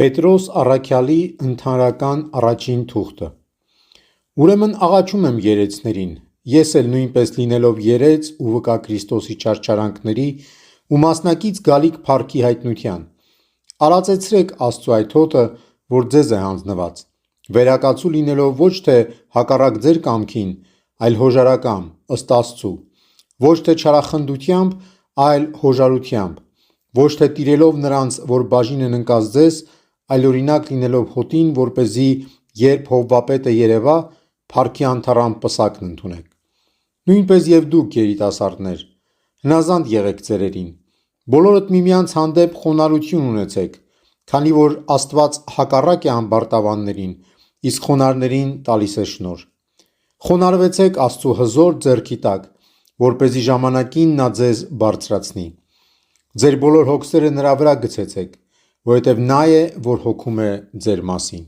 Պետրոս Առաքյալի ընդհանրական առաջին թուղթը։ Ուրեմն աղաչում եմ երեցներին, ես էլ նույնպես լինելով երեց ու վկա Քրիստոսի չարչարանքների ու մասնակից գալիք փառքի հայտնության, արածեցրեք Աստծու այդ հոտը, որ ձեզ է հանձնված, վերակացու լինելով ոչ թե հակառակ ձեր կամքին, այլ հոժարակամ, ըստ Աստծու, ոչ թե չարախնդությամբ, այլ հոժարությամբ, ոչ թե տիրելով նրանց, որ բաժին են ընկած ձեզ, այլ օրինակ լինելով հոտին, որպեսզի երբ Հովվապետը երևա, փառքի անթառամ պսակն ընդունեք։ Նույնպես եւ դուք, երիտասարդներ, հնազանդ եղեք ծերերին, բոլորդ միմյանց հանդեպ խոնարհություն ունեցեք, քանի որ Աստված հակառակ է ամբարտավաններին, իսկ խոնարհներին տալիս է շնորհ։ Խոնարհվեցեք Աստծու հզոր ձեռքի տակ, որպեսզի ժամանակին նա ձեզ բարձրացնի։ Ձեր բոլոր հոգսերը նրա վրա գցեցեք, որովհետև նա է, որ հոգում է ձեր մասին։